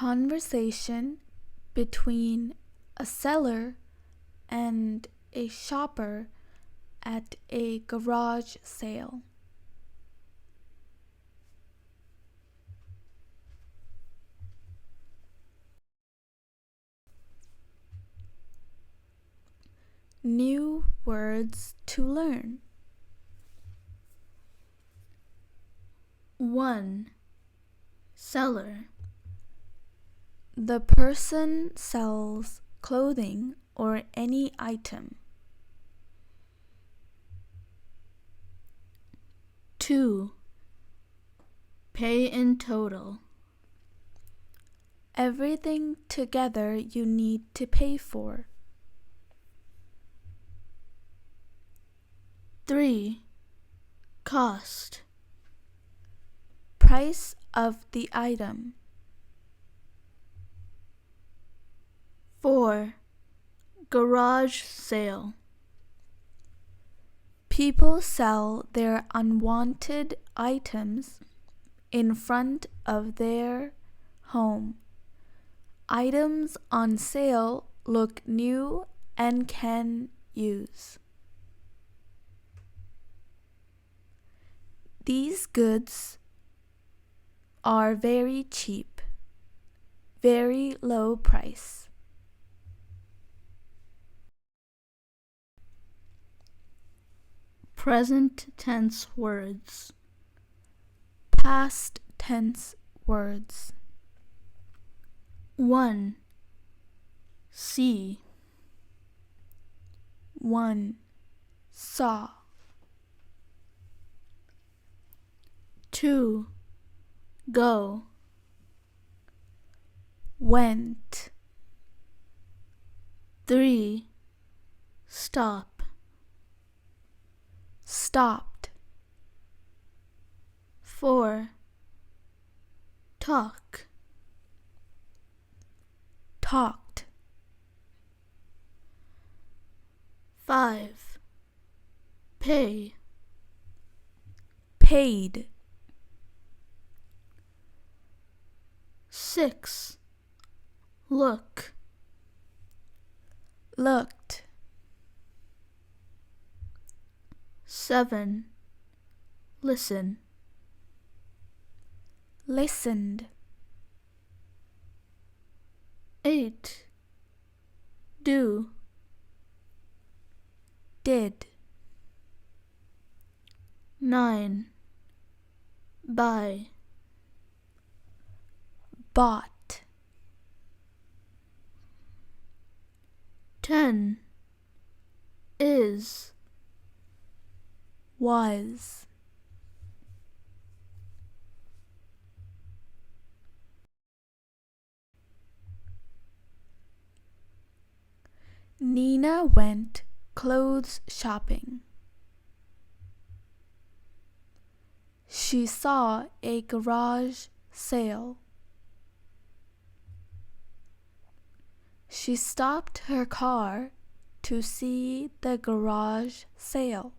conversation between a seller and a shopper at a garage sale. New words to learn. 1. Seller. The person sells clothing or any item. 2. Pay in total. Everything together you need to pay for. 3. Cost. Price of the item. 4. Garage sale. People sell their unwanted items in front of their home. Items on sale look new and can use. These goods are very cheap, very low price. Present tense words. Past tense words. 1. See. 1. Saw. 2. Go. Went. 3. Stop. Stopped. 4. Talk. Talked. 5. Pay. Paid. 6. Look. Looked. 7. Listen. Listened. 8. Do. Did. 9. Buy. Bought. 10. Is. Was. Nina went clothes shopping. She saw a garage sale. She stopped her car to see the garage sale.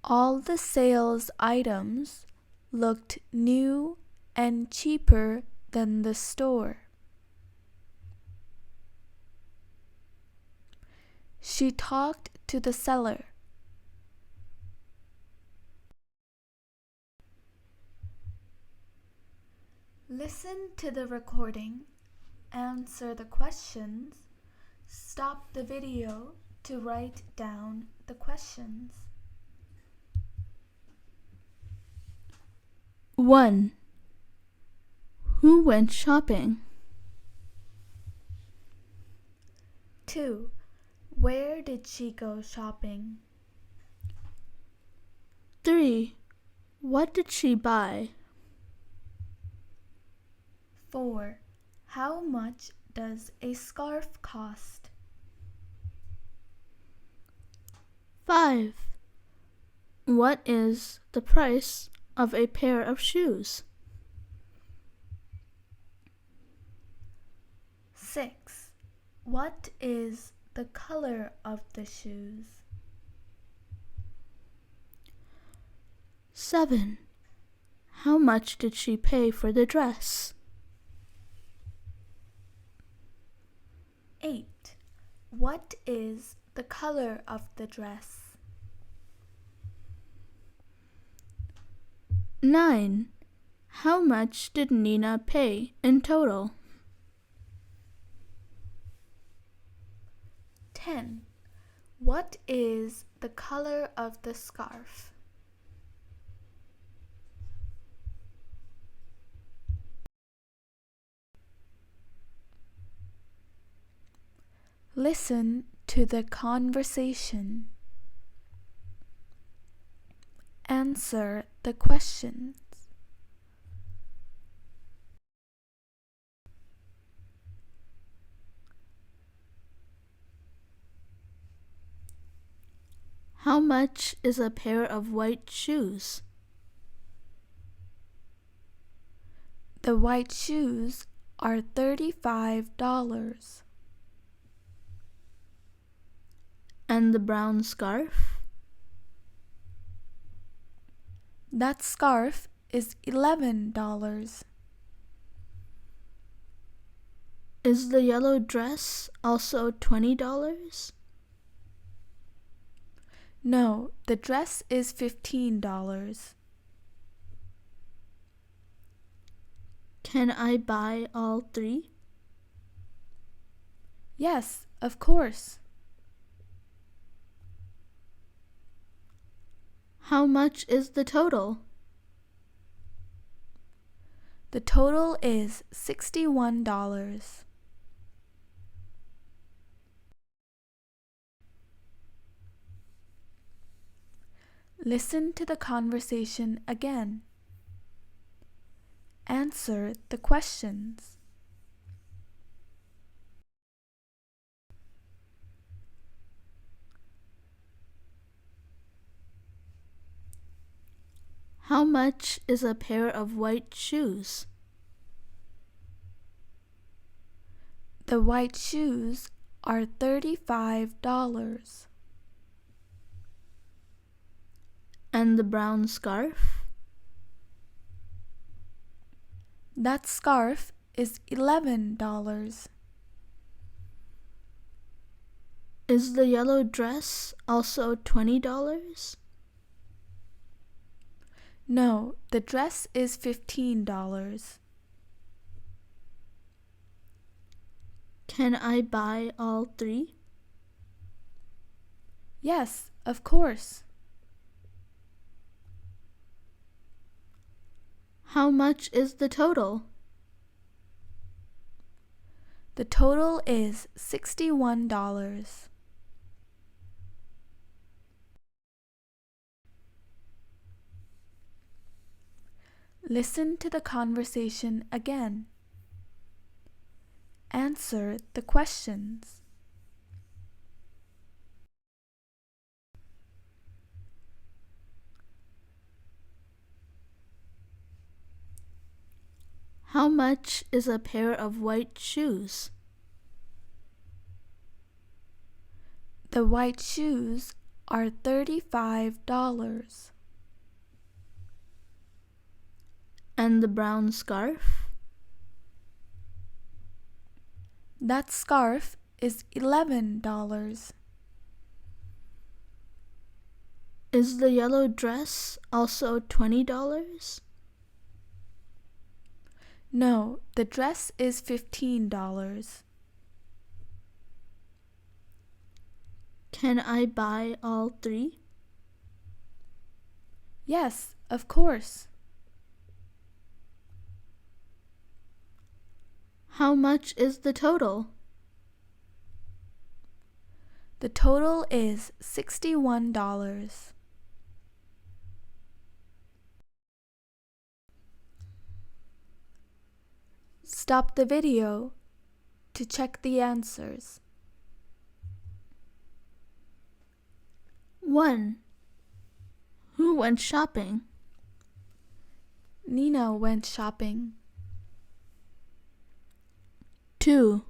All the sales items looked new and cheaper than the store. She talked to the seller. Listen to the recording, answer the questions, stop the video to write down the questions. 1. Who went shopping? 2. Where did she go shopping? 3. What did she buy? 4. How much does a scarf cost? 5. What is the price of a pair of shoes? 6. What is the color of the shoes? 7. How much did she pay for the dress? 8. What is the color of the dress? 9. How much did Nina pay in total? 10. What is the color of the scarf? Listen to the conversation. Answer the questions. How much is a pair of white shoes? The white shoes are $35. And the brown scarf? That scarf is $11. Is the yellow dress also $20? No, the dress is $15. Can I buy all 3? Yes, of course. How much is the total? The total is $61. Listen to the conversation again. Answer the questions. How much is a pair of white shoes? The white shoes are $35. And the brown scarf? That scarf is $11. Is the yellow dress also $20? No, the dress is $15. Can I buy all 3? Yes, of course. How much is the total? The total is $61. Listen to the conversation again. Answer the questions. How much is a pair of white shoes? The white shoes are $35. And the brown scarf? That scarf is $11. Is the yellow dress also $20? No, the dress is $15. Can I buy all 3? Yes, of course. How much is the total? The total is $61. Stop the video to check the answers. 1. Who went shopping? Nina went shopping. 2.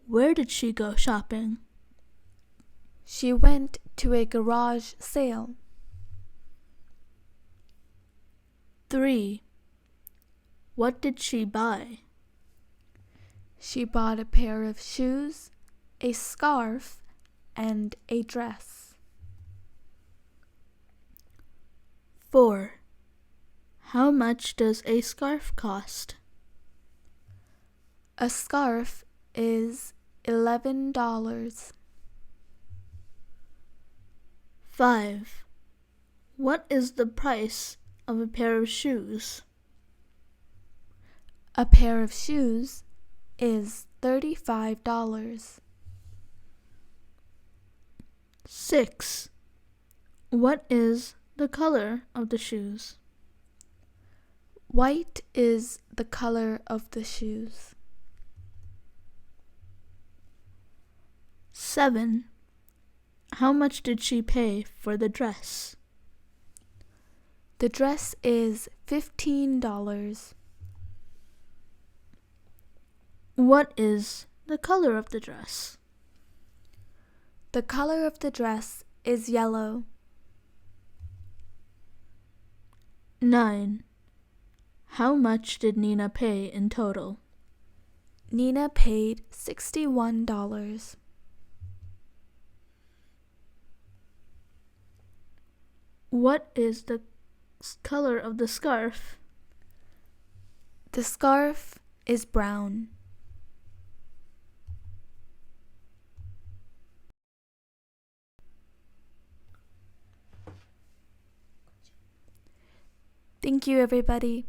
Where did she go shopping? She went to a garage sale. 3. What did she buy? She bought a pair of shoes, a scarf, and a dress. 4. How much does a scarf cost? A scarf is $11. 5. What is the price of a pair of shoes? A pair of shoes is $35. 6. What is the color of the shoes? White is the color of the shoes. 7. How much did she pay for the dress? The dress is $15. What is the color of the dress? The color of the dress is yellow. 9. How much did Nina pay in total? Nina paid $61. What is the color of the scarf? The scarf is brown. Thank you, everybody.